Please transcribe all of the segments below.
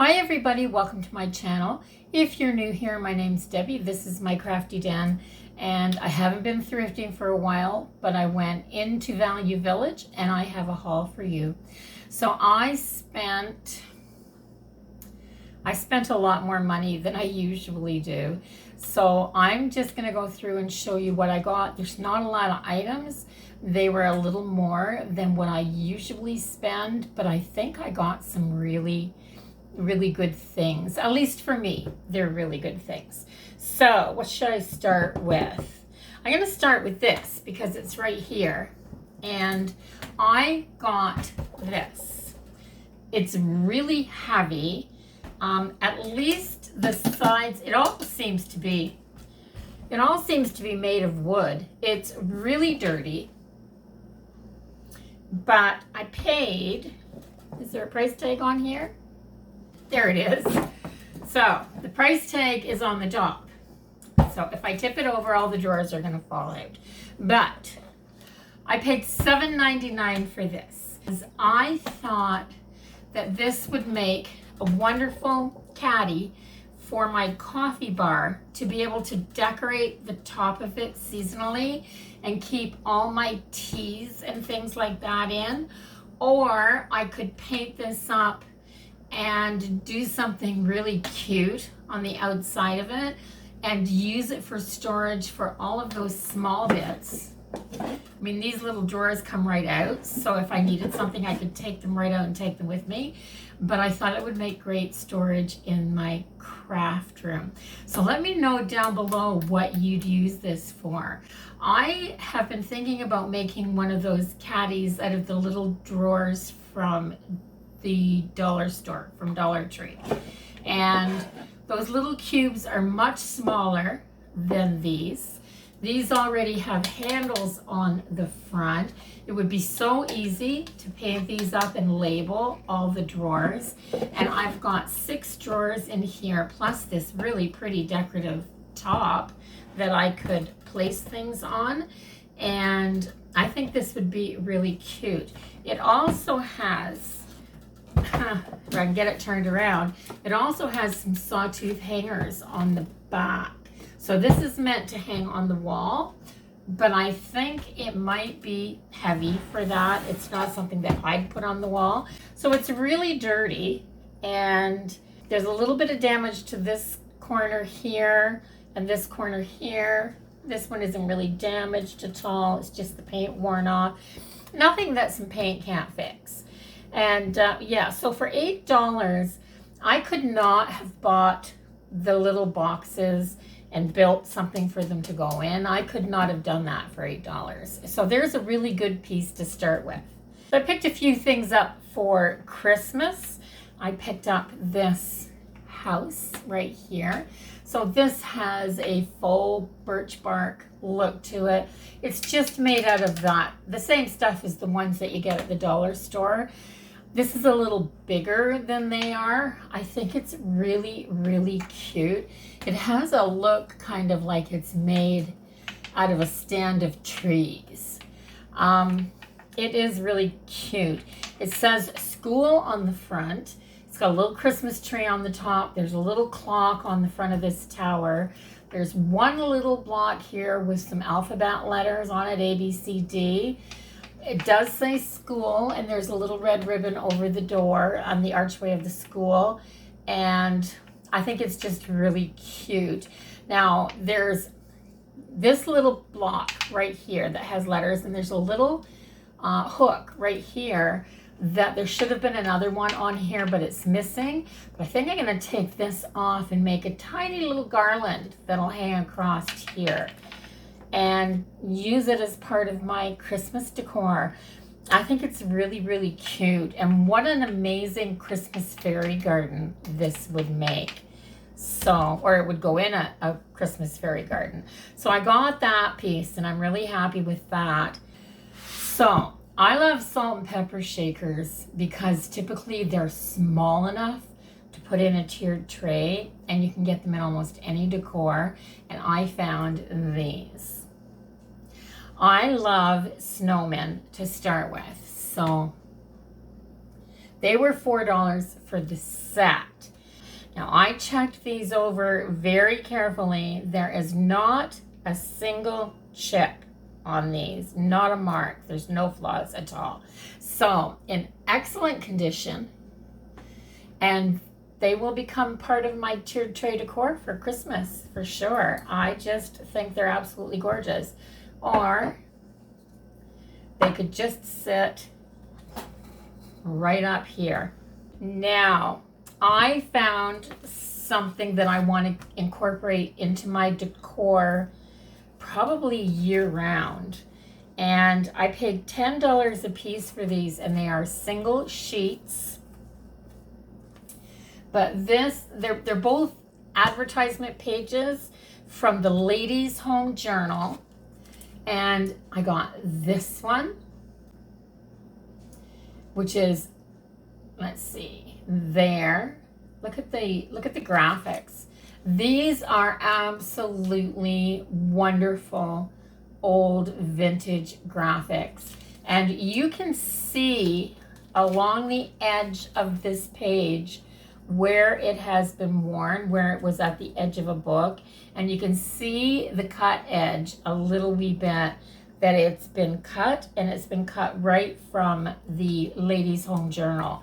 Hi everybody, welcome to my channel. If you're new here, my name's Debbie. This is my crafty den, and I haven't been thrifting for a while, but I went into Value Village and I have a haul for you. So I spent a lot more money than I usually do. So I'm just gonna go through and show you what I got. There's not a lot of items. They were a little more than what I usually spend, but I think I got some really good things. At least for me, they're really good things. So what should I start with? I'm gonna start with this because it's right here. And I got this. It's really heavy. At least the sides, it all seems to be made of wood. It's really dirty, but I paid, is there a price tag on here? There it is. So the price tag is on the top. So if I tip it over, all the drawers are going to fall out. But I paid $7.99 for this, because I thought that this would make a wonderful caddy for my coffee bar, to be able to decorate the top of it seasonally and keep all my teas and things like that in. Or I could paint this up and do something really cute on the outside of it and use it for storage for all of those small bits. I mean, these little drawers come right out, so if I needed something, I could take them right out and take them with me. But I thought it would make great storage in my craft room. So let me know down below what you'd use this for. I have been thinking about making one of those caddies out of the little drawers from the dollar store, from Dollar Tree. And those little cubes are much smaller than these. These already have handles on the front. It would be so easy to paint these up and label all the drawers. And I've got 6 drawers in here, plus this really pretty decorative top that I could place things on. And I think this would be really cute. It also has, if I can get it turned around, it also has some sawtooth hangers on the back. So this is meant to hang on the wall, but I think it might be heavy for that. It's not something that I'd put on the wall. So it's really dirty, and there's a little bit of damage to this corner here and this corner here. This one isn't really damaged at all. It's just the paint worn off. Nothing that some paint can't fix. And yeah, so for $8, I could not have bought the little boxes and built something for them to go in. I could not have done that for $8. So there's a really good piece to start with. So I picked a few things up for Christmas. I picked up this house right here. So this has a faux birch bark look to it. It's just made out of the same stuff as the ones that you get at the dollar store. This is a little bigger than they are. I think it's really cute. It has a look kind of like it's made out of a stand of trees. It is really cute. It says school on the front. It's got a little Christmas tree on the top. There's a little clock on the front of this tower. There's one little block here with some alphabet letters on it, A, B, C, D. It does say school, and there's a little red ribbon over the door on the archway of the school. And I think it's just really cute. Now, there's this little block right here that has letters, and there's a little hook right here that there should have been another one on here, but it's missing. But I think I'm going to take this off and make a tiny little garland that'll hang across here and use it as part of my Christmas decor. I think it's really cute, and what an amazing Christmas fairy garden this would make. So, or it would go in a Christmas fairy garden. So I got that piece, and I'm really happy with that. So I love salt and pepper shakers because typically they're small enough to put in a tiered tray, and you can get them in almost any decor, and I found these. I love snowmen to start with, so they were $4 for the set. Now, I checked these over very carefully. There is not a single chip on these, not a mark. There's no flaws at all. So, in excellent condition, and they will become part of my tiered tray decor for Christmas, for sure. I just think they're absolutely gorgeous. Or they could just sit right up here. Now, I found something that I want to incorporate into my decor probably year-round. And I paid $10 a piece for these, and they are single sheets. But they're both advertisement pages from the Ladies' Home Journal. And I got this one, which is, let's see, there. Look at the graphics. These are absolutely wonderful old vintage graphics. And you can see along the edge of this page where it has been worn, where it was at the edge of a book. And you can see the cut edge a little wee bit, that it's been cut, and it's been cut right from the Ladies' Home Journal.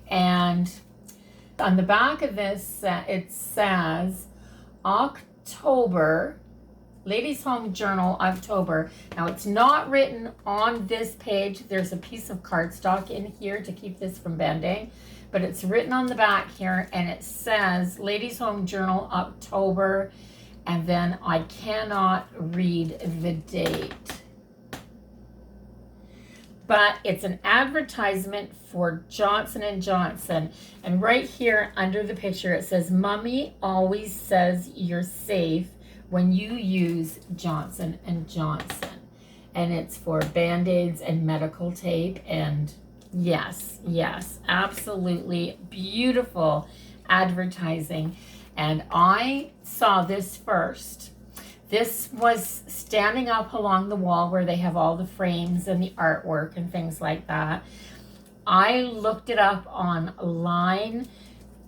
And on the back of this, it says October, Ladies' Home Journal, October. Now, it's not written on this page. There's a piece of cardstock in here to keep this from bending, but it's written on the back here, and it says Ladies' Home Journal, October, and then I cannot read the date. But it's an advertisement for Johnson & Johnson. And right here under the picture, it says, Mommy always says you're safe when you use Johnson & Johnson. And it's for Band-Aids and medical tape. And yes, absolutely beautiful advertising. And I saw this first. This was standing up along the wall where they have all the frames and the artwork and things like that. I looked it up online,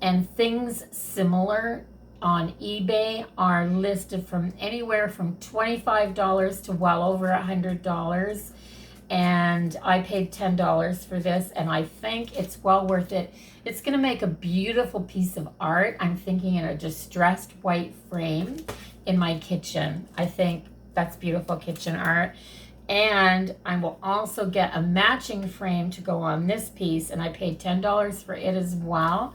and things similar on eBay are listed from anywhere from $25 to well over $100. And I paid $10 for this, and I think it's well worth it. It's going to make a beautiful piece of art. I'm thinking in a distressed white frame in my kitchen. I think that's beautiful kitchen art. And I will also get a matching frame to go on this piece, and I paid $10 for it as well.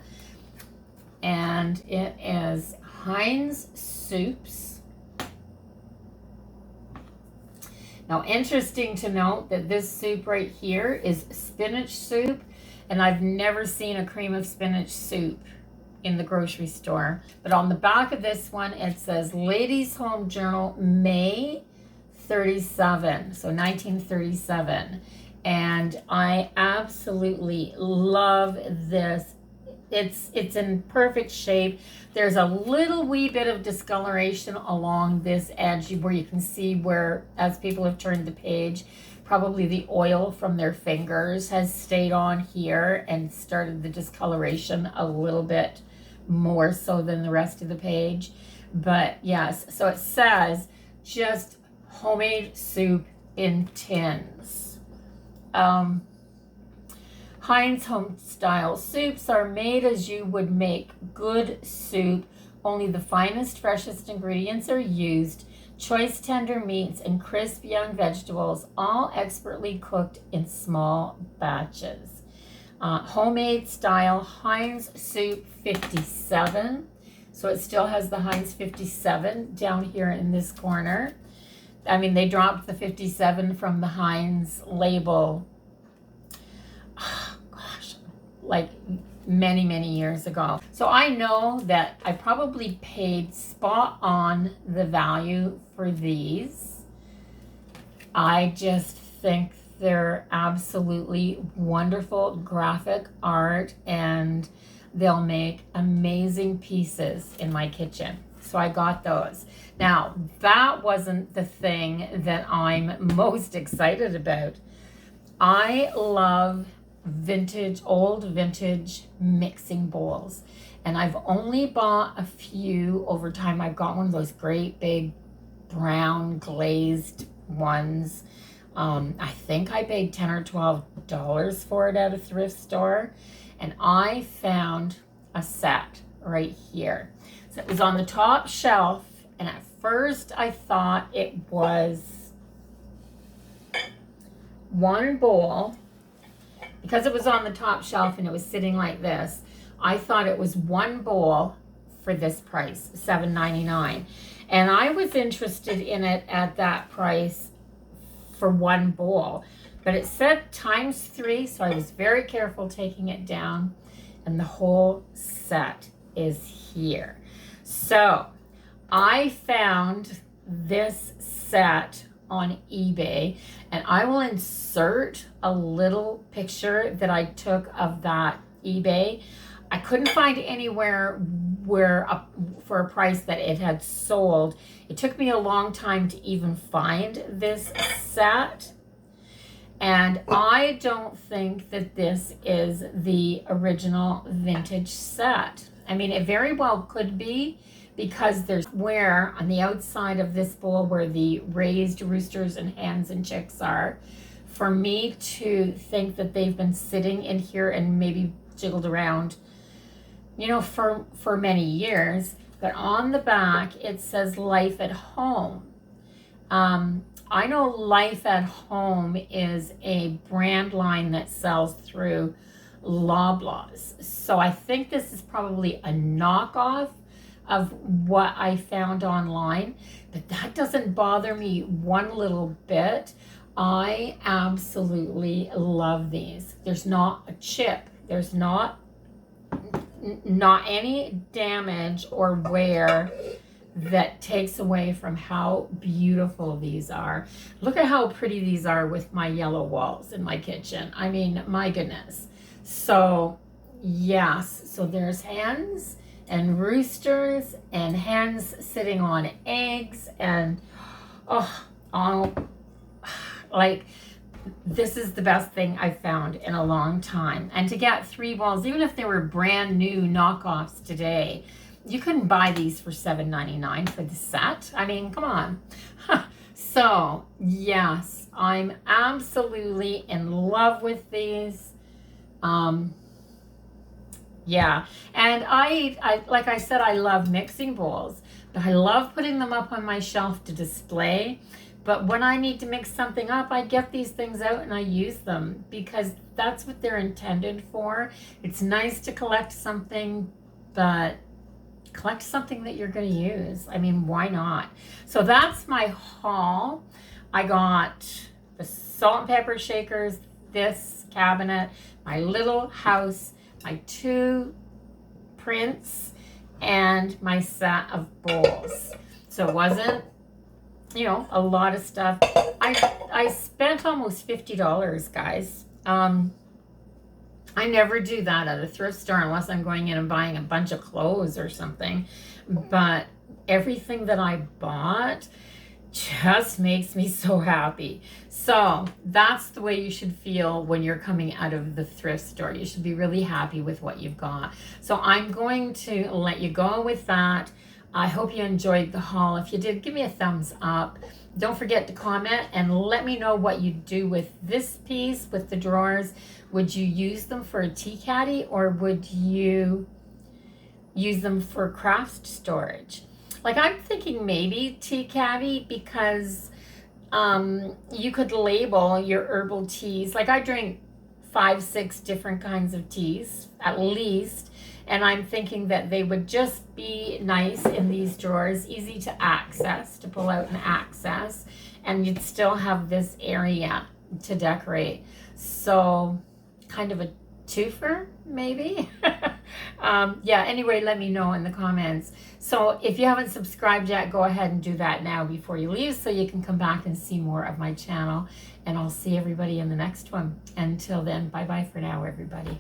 And it is Heinz Soups. Now, interesting to note that this soup right here is spinach soup, and I've never seen a cream of spinach soup in the grocery store. But on the back of this one, it says Ladies' Home Journal, May 37, so 1937. And I absolutely love this. It's in perfect shape. There's a little wee bit of discoloration along this edge where you can see where, as people have turned the page, probably the oil from their fingers has stayed on here and started the discoloration a little bit more so than the rest of the page. But yes, so it says just homemade soup in tins. Heinz home style soups are made as you would make good soup. Only the finest, freshest ingredients are used. Choice tender meats and crisp young vegetables, all expertly cooked in small batches. Homemade style Heinz Soup 57. So it still has the Heinz 57 down here in this corner. I mean, they dropped the 57 from the Heinz label, like many years ago. So I know that I probably paid spot on the value for these. I just think they're absolutely wonderful graphic art, and they'll make amazing pieces in my kitchen. So I got those. Now, that wasn't the thing that I'm most excited about. I love old vintage mixing bowls. And I've only bought a few over time. I've got one of those great big brown glazed ones. I think I paid $10 or $12 for it at a thrift store. And I found a set right here. So it was on the top shelf, and at first I thought it was one bowl. Because it was on the top shelf and it was sitting like this, I thought it was one bowl for this price, $7.99. And I was interested in it at that price for one bowl. But it said ×3, so I was very careful taking it down. And the whole set is here. So I found this set on eBay, and I will insert a little picture that I took of that eBay. I couldn't find anywhere where for a price that it had sold. It took me a long time to even find this set, and I don't think that this is the original vintage set. I mean, it very well could be, because there's where on the outside of this bowl where the raised roosters and hens and chicks are, for me to think that they've been sitting in here and maybe jiggled around, you know, for many years. But on the back, it says Life at Home. I know Life at Home is a brand line that sells through Loblaws. So I think this is probably a knockoff of what I found online, but that doesn't bother me one little bit. I absolutely love these. There's not a chip. There's not any damage or wear that takes away from how beautiful these are. Look at how pretty these are with my yellow walls in my kitchen. I mean, my goodness. So yes, so there's hens and roosters and hens sitting on eggs, and like, this is the best thing I've found in a long time. And to get 3 balls, even if they were brand new knockoffs today, you couldn't buy these for $7.99 for the set. I mean, come on. So yes, I'm absolutely in love with these. Yeah, and I like I said, I love mixing bowls, but I love putting them up on my shelf to display. But when I need to mix something up, I get these things out and I use them, because that's what they're intended for. It's nice to collect something, but collect something that you're going to use. I mean, why not? So that's my haul. I got the salt and pepper shakers, this cabinet, my little house, my 2 prints, and my set of bowls. So it wasn't, you know, a lot of stuff. I spent almost $50, guys. I never do that at a thrift store unless I'm going in and buying a bunch of clothes or something. But everything that I bought just makes me so happy. So that's the way you should feel when you're coming out of the thrift store. You should be really happy with what you've got. So I'm going to let you go with that. I hope you enjoyed the haul. If you did, give me a thumbs up. Don't forget to comment and let me know what you do with this piece, with the drawers. Would you use them for a tea caddy, or would you use them for craft storage? Like, I'm thinking maybe tea caddy, because you could label your herbal teas. Like, I drink 5-6 different kinds of teas at least, and I'm thinking that they would just be nice in these drawers, easy to access, to pull out and access, and you'd still have this area to decorate. So kind of a twofer, maybe. Yeah, anyway, let me know in the comments. So if you haven't subscribed yet, go ahead and do that now before you leave, so you can come back and see more of my channel. And I'll see everybody in the next one. Until then, bye-bye for now, everybody.